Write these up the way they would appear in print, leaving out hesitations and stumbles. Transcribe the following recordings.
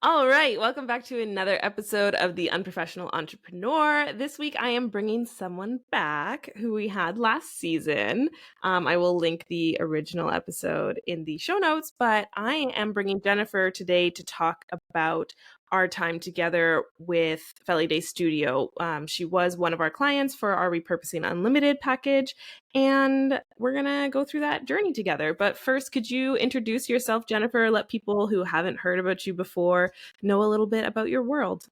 All right, welcome back to another episode of The Unprofessional Entrepreneur. This week I am bringing someone back who we had last season. I will link the original episode in the show notes, but I am bringing Jennifer today to talk about our time together with FDStudio. She was one of our clients for our Repurposing Unlimited package, and we're going to go through that journey together. But first, could you introduce yourself, Jennifer? Let people who haven't heard about you before know a little bit about your world.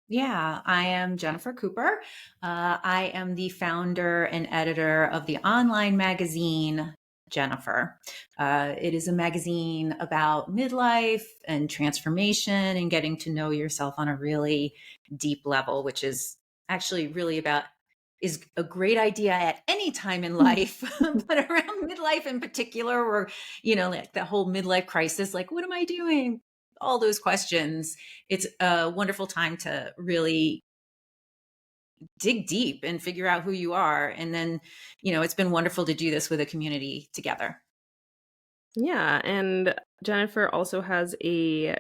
Yeah, I am Jennifer Cooper. I am the founder and editor of the online magazine, Jennifer. It is a magazine about midlife and transformation and getting to know yourself on a really deep level, which is actually really is a great idea at any time in life, but around midlife in particular, or, like the whole midlife crisis, like, what am I doing? All those questions. It's a wonderful time to really dig deep and figure out who you are. And then, it's been wonderful to do this with a community together. Yeah, and Jennifer also has a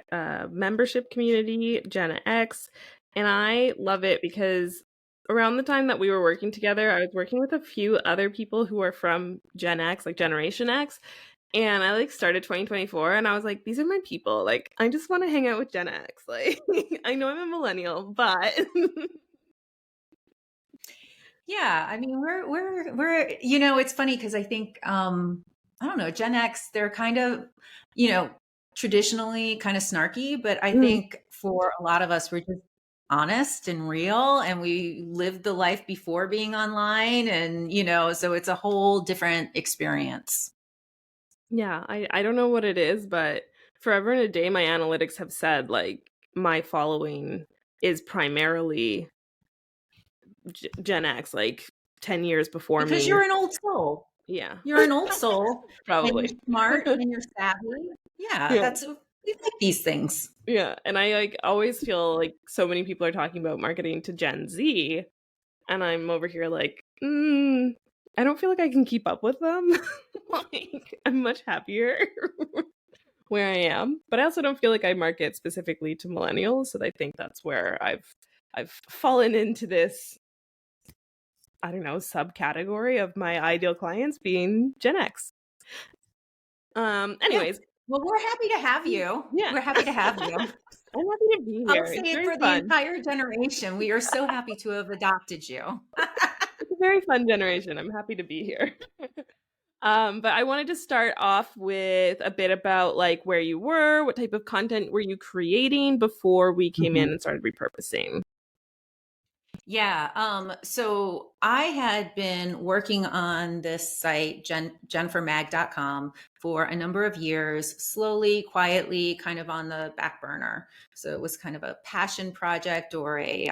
membership community, JenX, and I love it because around the time that we were working together, I was working with a few other people who are from Gen X, like Generation X, and I started 2024 and I was like, these are my people. Like, I just want to hang out with Gen X. Like, I know I'm a millennial, but Yeah, I mean, we're it's funny because I think I don't know, Gen X, they're kind of, traditionally kind of snarky, but I think for a lot of us, we're just honest and real, and we lived the life before being online, and so it's a whole different experience. Yeah, I don't know what it is, but forever and a day, my analytics have said like my following is primarily Gen X, like 10 years before Because me. you're an old soul. Yeah. You're an old soul. And Probably. you're smart and you're savvy. Yeah, Yeah. we like these things. Yeah. And I always feel like so many people are talking about marketing to Gen Z. And I'm over here like, I don't feel like I can keep up with them. Like, I'm much happier where I am. But I also don't feel like I market specifically to millennials. So I think that's where I've fallen into this, I don't know, subcategory of my ideal clients being Gen X. Anyways. Yeah. Well, we're happy to have you. Yeah. We're happy to have you. I'm happy to be here. I'll say It's it very for the fun. entire generation. We are so happy to have adopted you. It's a very fun generation. I'm happy to be here. But I wanted to start off with a bit about like where you were, what type of content were you creating before we came in and started repurposing? Yeah. So I had been working on this site, jennifermag.com, for a number of years, slowly, quietly, kind of on the back burner. So it was kind of a passion project, or a,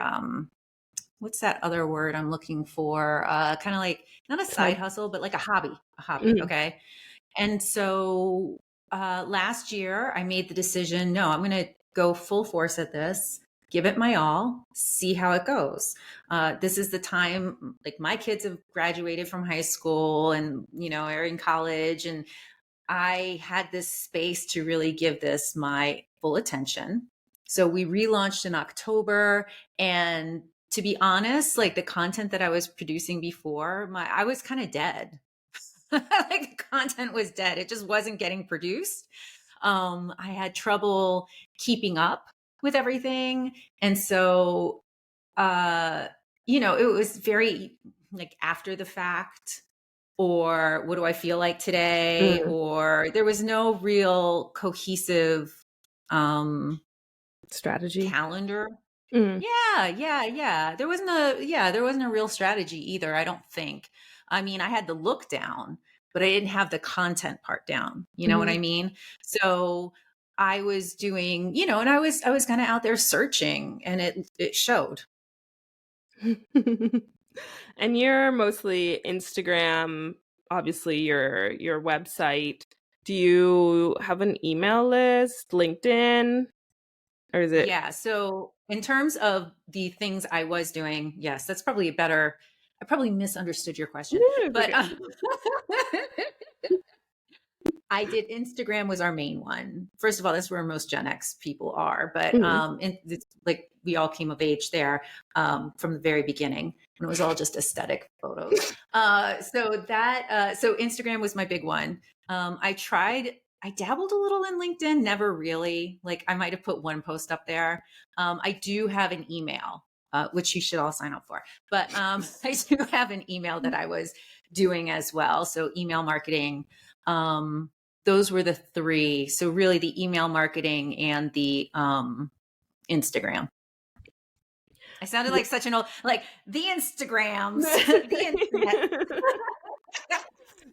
what's that other word I'm looking for? Kind of like, not a side hustle, but like a hobby. Mm-hmm. Okay. And so last year I made the decision, no, I'm going to go full force at this, give it my all, see how it goes. This is the time, like, my kids have graduated from high school and, are in college. And I had this space to really give this my full attention. So we relaunched in October. And to be honest, like, the content that I was producing before, I was kind of dead. Like, the content was dead. It just wasn't getting produced. I had trouble keeping up with everything. And so, it was very like after the fact, or what do I feel like today? Or there was no real cohesive Strategy calendar. Yeah. There wasn't a real strategy either, I don't think. I mean, I had the look down, but I didn't have the content part down. You know what I mean? So I was doing, and I was kind of out there searching, and it showed. And you're mostly Instagram, obviously your website. Do you have an email list, LinkedIn, or is it? Yeah. So in terms of the things I was doing, yes, that's probably I probably misunderstood your question, but I did Instagram was our main one. First of all, that's where most Gen X people are, but Mhm. and it's like we all came of age there from the very beginning when it was all just aesthetic photos. So Instagram was my big one. I dabbled a little in LinkedIn, never really. Like I might have put one post up there. I do have an email, which you should all sign up for. But I do have an email that I was doing as well. So email marketing. Those were the three. So really the email marketing and the Instagram. I sounded like such an old, like the Instagrams, the internet.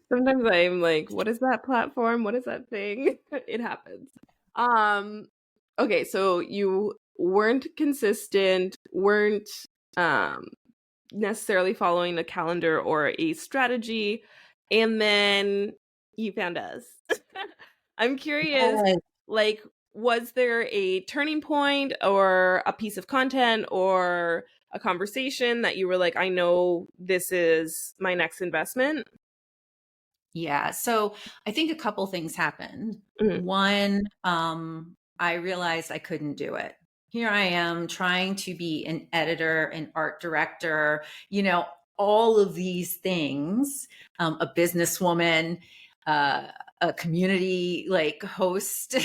Sometimes I'm like, what is that platform? What is that thing? It happens. Um, okay, so you weren't consistent, weren't um necessarily following a calendar or a strategy, and then you found us. I'm curious, Yes. like, was there a turning point or a piece of content or a conversation that you were like, I know this is my next investment? Yeah. So I think a couple things happened. Mhm. One, I realized I couldn't do it. Here I am trying to be an editor, an art director, all of these things, a businesswoman, uh, a community like host.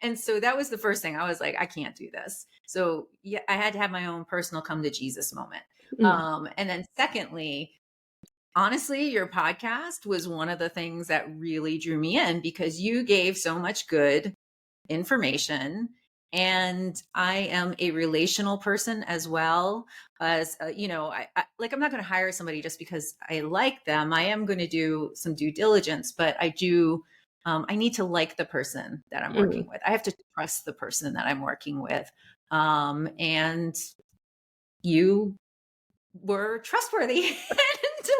And so that was the first thing. I was like, I can't do this. So yeah, I had to have my own personal come to Jesus moment. Mhm. And then secondly, honestly, your podcast was one of the things that really drew me in because you gave so much good information. And I am a relational person as well as, I'm not going to hire somebody just because I like them. I am going to do some due diligence, but I need to like the person that I'm Mhm. working with. I have to trust the person that I'm working with. And you were trustworthy and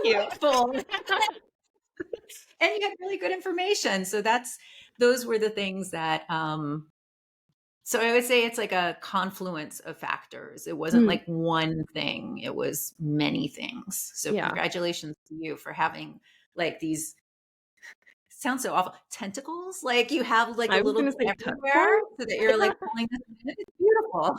Cute. delightful. And you had really good information. So those were the things that so I would say it's like a confluence of factors. It wasn't Mhm. like one thing, it was many things. So Yeah. congratulations to you for having like these sounds so awful tentacles, like you have like a I was little gonna bit say everywhere tentacles. so that you're like pulling this in. It's beautiful.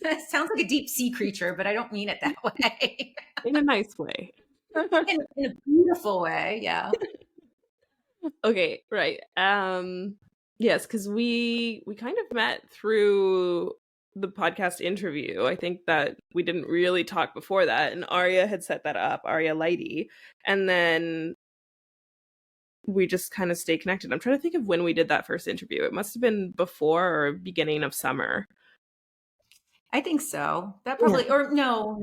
It sounds like a deep sea creature, but I don't mean it that way. In a nice way. In a beautiful way, yeah. Okay, right. Yes, because we kind of met through the podcast interview. I think that we didn't really talk before that, and Arya had set that up, Arya Lighty, and then we just kind of stay connected. I'm trying to think of when we did that first interview. It must have been before or beginning of summer. I think so. That Yeah. probably, or no.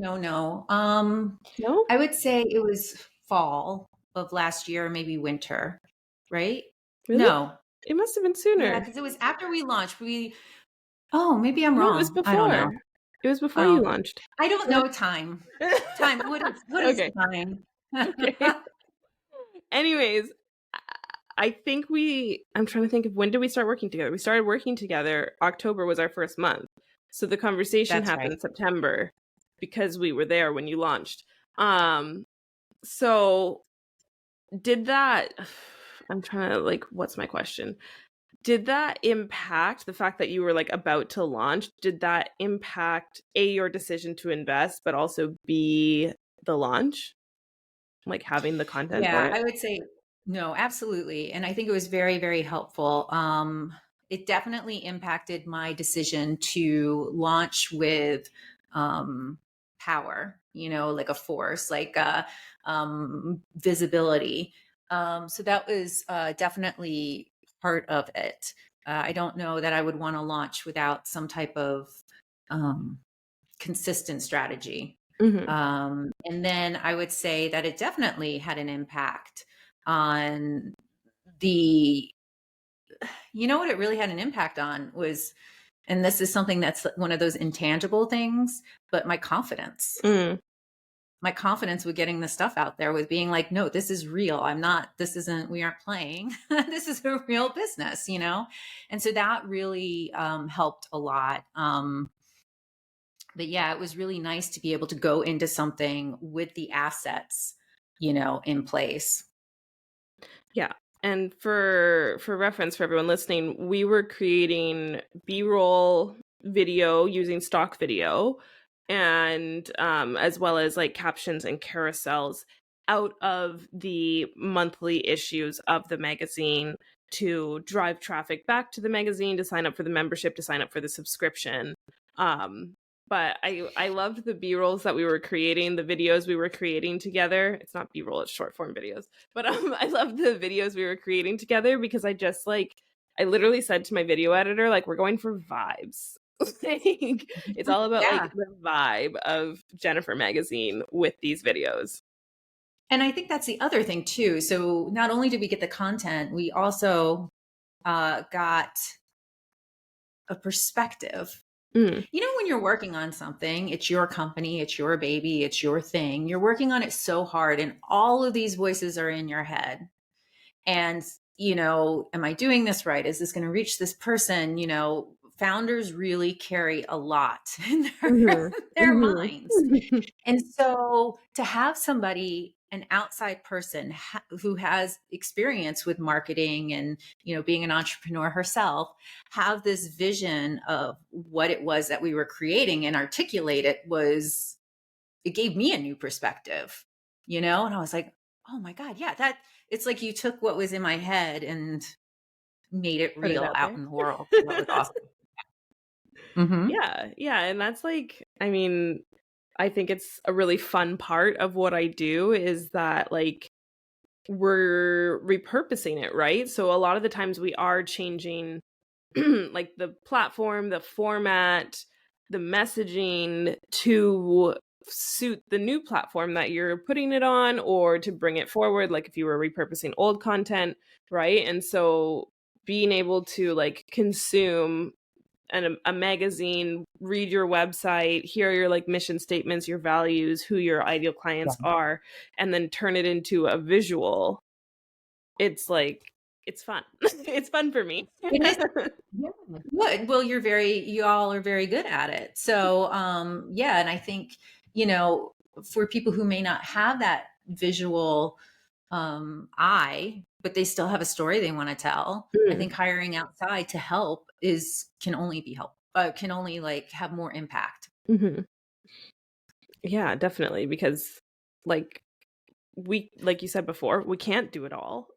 No? I would say it was fall of last year, maybe winter, right? Really? No. It must have been Yeah, sooner. because it was after we launched. Oh, maybe I'm No, it was wrong. I don't know. before. It was before you Oh, launched. I don't know time. Time. What is Okay. time? Okay. Anyways, I think I'm trying to think of when did we start working together? We started working together. October was our first month. So the conversation That's right. happened September because we were there when you launched. Um, so did that I'm trying to like what's my question? Did that impact the fact that you were like about to launch? Did that impact A, your decision to invest, but also B, the launch? Like having the content for Yeah, it? I would say no, absolutely. And I think it was very, very helpful. It definitely impacted my decision to launch with power, like a force, like visibility. So that was definitely part of it. I don't know that I would want to launch without some type of um, consistent strategy. Mhm. And then I would say that it definitely had an impact on the, what it really had an impact on was, and this is something that's one of those intangible things, but my confidence. Mm. My confidence with getting the stuff out there, with being like, no, this is real. We aren't playing. This is a real business, And so that really helped a lot. But yeah, it was really nice to be able to go into something with the assets, in place. Yeah. And for reference for everyone listening, we were creating B-roll video using stock video and as well as like captions and carousels out of the monthly issues of the magazine to drive traffic back to the magazine, to sign up for the membership, to sign up for the subscription. Um, but I loved the B-rolls that we were creating, the videos we were creating together. It's not B-roll, it's short form videos. But I love the videos we were creating together because I literally said to my video editor, like, we're going for vibes. Like, it's all about like Yeah. the vibe of Jennifer magazine with these videos. And I think that's the other thing too. So not only did we get the content, we also got a perspective. Mm, You know, when you're working on something, it's your company, it's your baby, it's your thing. You're working on it so hard, and all of these voices are in your head. And, am I doing this right? Is this going to reach this person? Founders really carry a lot in mhm, their mhm. minds. And so to have somebody, an outside person who has experience with marketing and, being an entrepreneur herself, have this vision of what it was that we were creating and articulate it gave me a new perspective, and I was like, oh my God, yeah, it's like you took what was in my head and made it Put it real out out there. in the world. So that was awesome. Hmm. Yeah, yeah, and that's like, I mean, I think it's a really fun part of what I do is that like we're repurposing it, right? So a lot of the times we are changing like the platform, the format, the messaging to suit the new platform that you're putting it on or to bring it forward, like if you were repurposing old content, right? And so being able to like consume a magazine, read your website, hear your like mission statements, your values, who your ideal clients are, and then turn it into a visual. It's like it's fun. It's fun for me. It is. Yeah. Good. Well, you all are very good at it. So, yeah. And I think, for people who may not have that visual, eye, but they still have a story they want to tell, I Mm, think hiring outside to help can only be help, can only like have more impact. mhm. Yeah, definitely, because like like you said before, we can't do it all.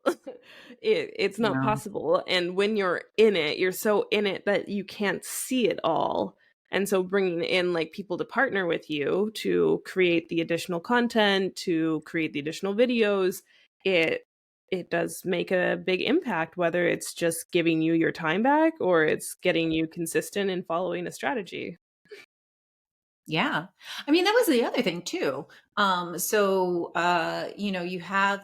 It's not No. possible, and when you're in it, you're so in it that you can't see it all. And so bringing in like people to partner with you to create the additional content, to create the additional videos, it it does make a big impact, whether it's just giving you your time back or it's getting you consistent in following a strategy. Yeah. I mean, that was the other thing too. So, you have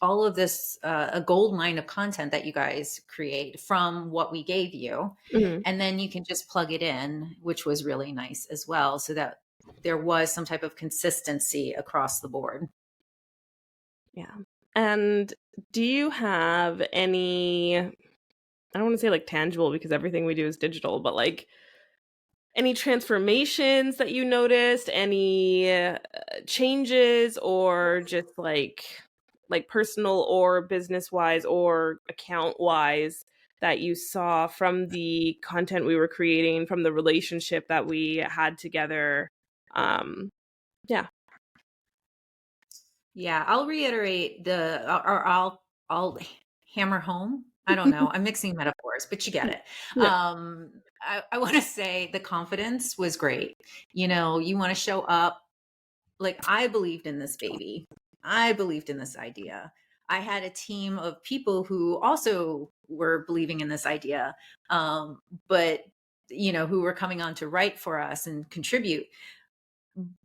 all of this, a gold mine of content that you guys create from what we gave you. Mhm. And then you can just plug it in, which was really nice as well. So that there was some type of consistency across the board. Yeah. And do you have any, I don't want to say like tangible because everything we do is digital, but like any transformations that you noticed, any changes or just like personal or business wise or account wise that you saw from the content we were creating, from the relationship that we had together? Um yeah. Yeah, I'll reiterate or I'll hammer home. I don't know. I'm mixing metaphors, but you get it. Yeah. I want to say the confidence was great. You want to show up like I believed in this baby. I believed in this idea. I had a team of people who also were believing in this idea, but who were coming on to write for us and contribute.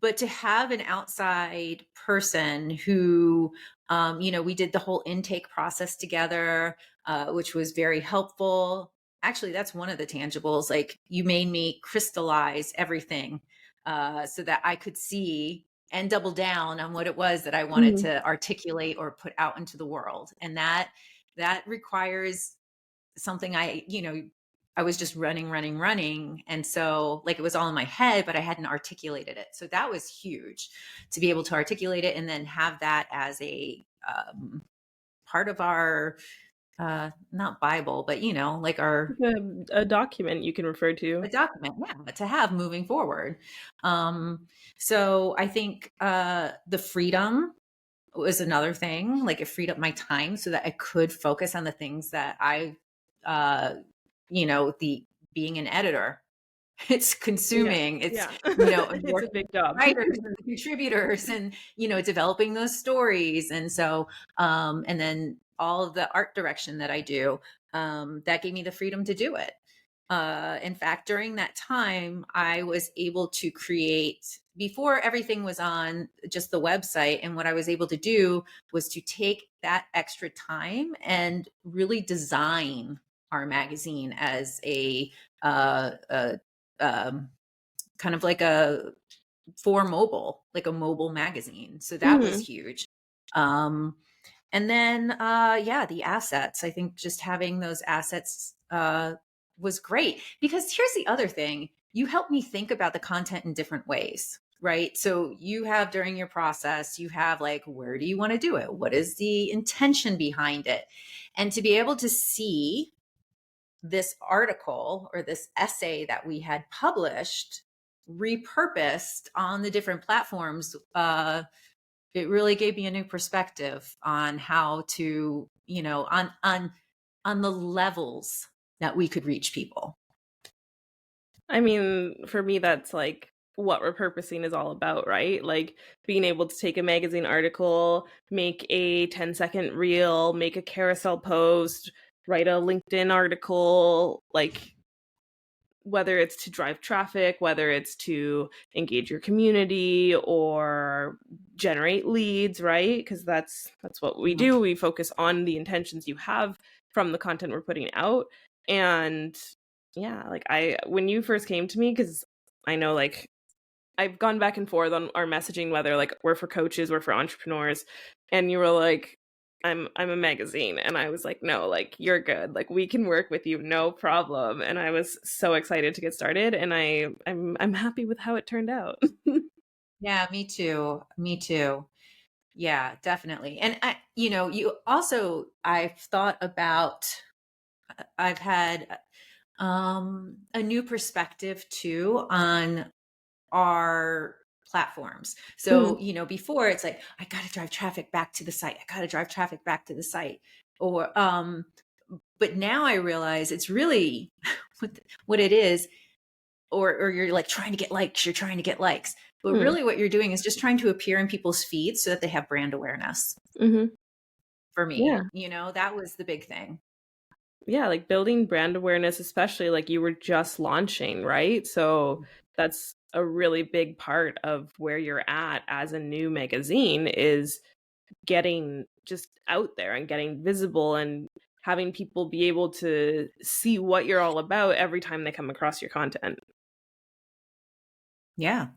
But to have an outside person who, we did the whole intake process together, which was very helpful. Actually, that's one of the tangibles. Like you made me crystallize everything, so that I could see and double down on what it was that I wanted Mhm. to articulate or put out into the world. And that requires something I was just running. And so like it was all in my head, but I hadn't articulated it. So that was huge to be able to articulate it and then have that as a part of our not Bible, but like our A document you can refer a to. document, yeah, to have moving forward. So I think the freedom was another thing. Like it freed up my time so that I could focus on the things that uh, the being an editor. It's Yeah. consuming. It's, Yeah. It's a working big with job. writers and the contributors and, developing those stories. And so, and then all of the art direction that I do, that gave me the freedom to do it. In fact, during that time, I was able to create before everything was on just the website. And what I was able to do was to take that extra time and really design our magazine as a kind of like a for mobile, like a mobile magazine. So that was Mhm. huge. Um, and then, yeah, the assets. I think just having those assets was great because here's the other thing: you help me think about the content in different ways. Right. So you have during your process, you have like, where do you want to do it? What is the intention behind it? And to be able to see this article or this essay that we had published repurposed on the different platforms, it really gave me a new perspective on how to, on the levels that we could reach people. I mean, for me, that's like what repurposing is all about, right? Like being able to take a magazine article, make a 10-second reel, make a carousel post, write a LinkedIn article, like whether it's to drive traffic, whether it's to engage your community or generate leads, right? Because that's what we do. We focus on the intentions you have from the content we're putting out. And yeah, like I when you first came to me, because I know like I've gone back and forth on our messaging, whether like we're for coaches, we're for entrepreneurs, and you were like, I'm a magazine, and I was like, no, like you're good, like we can work with you, no problem. And I was so excited to get started, and I'm happy with how it turned out. Yeah, me too. Me too. Yeah, definitely. And you also, I've thought about, I've had a new perspective too on our platforms. So, Mhm. before it's like, I got to drive traffic back to the site. I got to drive traffic back to the site. Or, but now I realize it's really what it is, or you're like trying to get likes, you're trying to get likes. But Mhm. really what you're doing is just trying to appear in people's feeds so that they have brand awareness. Mhm. For Yeah. me, that was the big thing. Yeah, like building brand awareness, especially like you were just launching, right? So that's a really big part of where you're at as a new magazine is getting just out there and getting visible and having people be able to see what you're all about every time they come across your content. Yeah.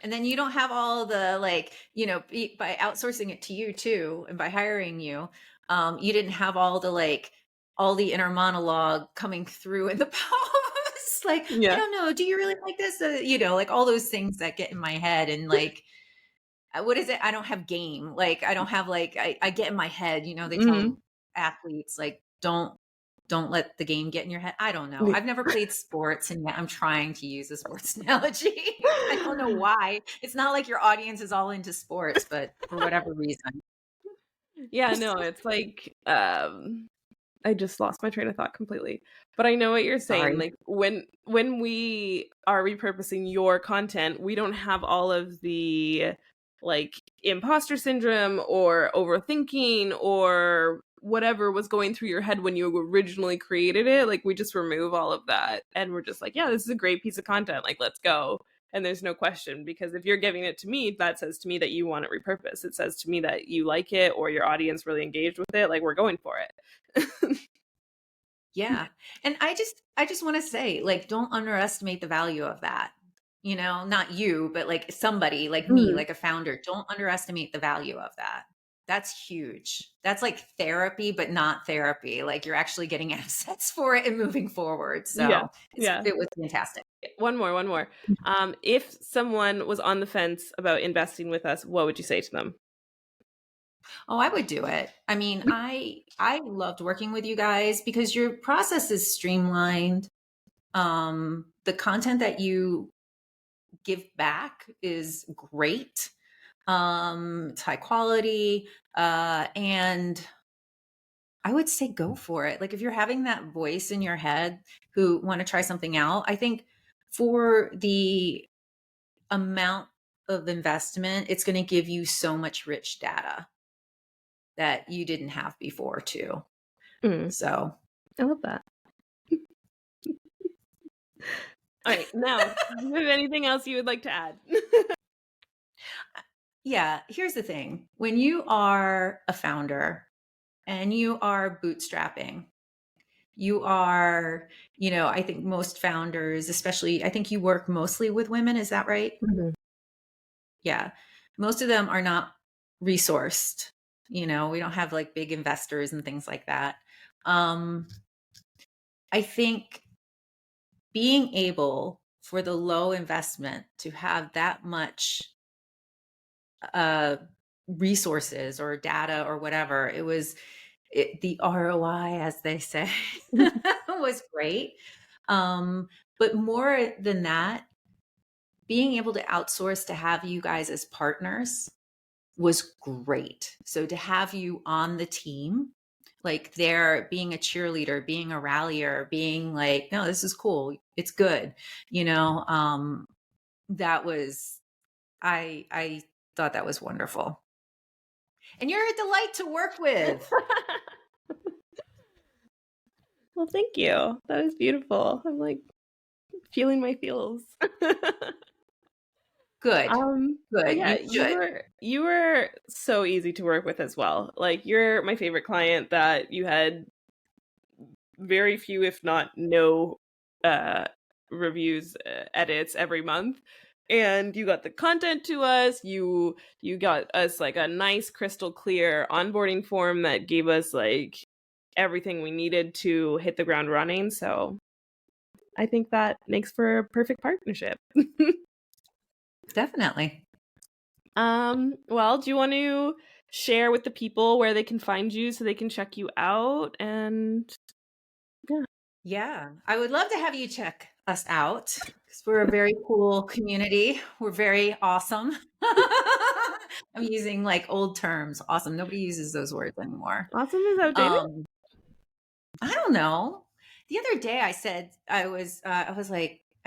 And then you don't have all the like, by outsourcing it to you too, and by hiring you, you didn't have all the like all the inner monologue coming through in the post. Like, I Yeah. don't know, do you really like this? Like all those things that get in my head and like what is it? I don't have game. Like I don't have like I get in my head, they Mhm. tell athletes like don't let the game get in your head. I don't know. I've never played sports and yet I'm trying to use a sports analogy. I don't know why. It's not like your audience is all into sports, but for whatever reason. Yeah, no, it's like I just lost my train of thought completely. But I know what you're saying. Sorry. Like when we are repurposing your content, we don't have all of the like imposter syndrome or overthinking or whatever was going through your head when you originally created it. Like we just remove all of that and we're just like, yeah, this is a great piece of content. Like let's go. And there's no question because if you're giving it to me, that says to me that you want it repurposed. It says to me that you like it or your audience really engaged with it. Like we're going for it. Yeah. And I just want to say, like, don't underestimate the value of that. Not you, but like somebody like me, Mhm. like a founder, don't underestimate the value of that. That's huge. That's like therapy, but not therapy. Like you're actually getting assets for it and moving forward. Yeah. So Yeah. it was fantastic. One more. If someone was on the fence about investing with us, what would you say to them? Oh, I would do it. I mean, I loved working with you guys because your process is streamlined. The content that you give back is great. It's high quality. And I would say go for it. Like if you're having that voice in your head who want to try something out, I think for the amount of investment, it's going to give you so much rich data that you didn't have before too. So I love that. All right, now, do you have anything else you would like to add? yeah, here's the thing. When you are a founder and you are bootstrapping, you are, I think most founders, especially, I think you work mostly with women. Is that right? Yeah. Most of them are not resourced. We don't have like big investors and things like that. I think being able for the low investment to have that much resources or data or whatever, the ROI, as they say, was great. But more than that, being able to outsource to have you guys as partners was great. So to have you on the team, like there being a cheerleader, being a rallier, being like, no, this is cool. It's good. That was, I thought that was wonderful. And you're a delight to work with. Well, thank you. That is beautiful. I'm like feeling my feels. Good. Good. Yeah, You should. you were so easy to work with as well. Like you're my favorite client that you had very few, if not no, reviews, edits every month. And you got the content to us. You got us like a nice crystal clear onboarding form that gave us like everything we needed to hit the ground running. So I think that makes for a perfect partnership. Definitely. Well, do you want to share with the people where they can find you so they can check you out? And Yeah, I would love to have you check us out because we're a very cool community. We're very awesome. I'm using like old terms. Awesome. Nobody uses those words anymore. awesome is outdated. I don't know. The other day I said I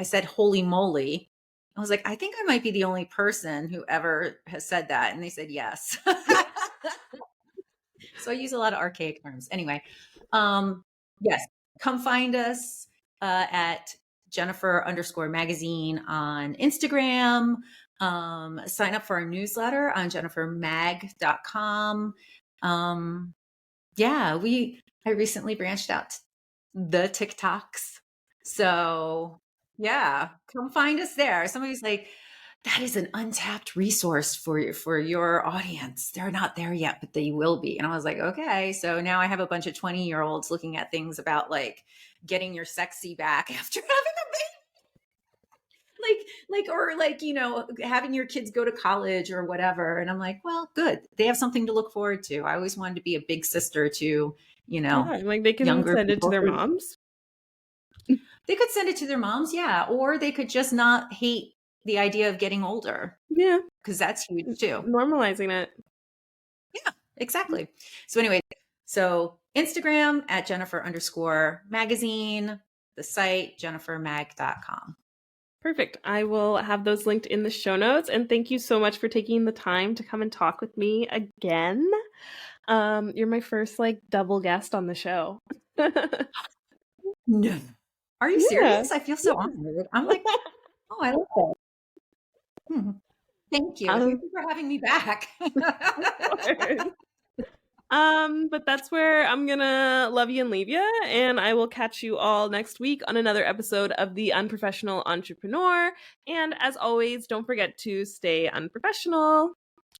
said holy moly. I was like, I think I might be the only person who ever has said that. And they said yes. So I use a lot of archaic terms. Anyway, yes, come find us at Jennifer_magazine on Instagram. Sign up for our newsletter on jennifermag.com. Yeah, I recently branched out to the TikToks. So yeah, come find us there. Somebody's like, that is an untapped resource for your audience. They're not there yet, but they will be. And I was like, okay. So now I have a bunch of 20-year-olds looking at things about like getting your sexy back after having a baby. Or having your kids go to college or whatever. And I'm like, well, good. They have something to look forward to. I always wanted to be a big sister to, Yeah, like they can younger send it to people their who- moms. They could send it to their moms, yeah, or they could just not hate the idea of getting older. Yeah, because that's huge too. normalizing it. Yeah, exactly. So anyway, Instagram at Jennifer_magazine, the site jennifermag.com. Perfect. I will have those linked in the show notes. And thank you so much for taking the time to come and talk with me again. You're my first like double guest on the show. No. Are you serious? I feel so honored. I'm like, oh, I love that. Thank you. Thank you for having me back. But that's where I'm gonna love you and leave you, and I will catch you all next week on another episode of The Unprofessional Entrepreneur. And as always, don't forget to stay unprofessional.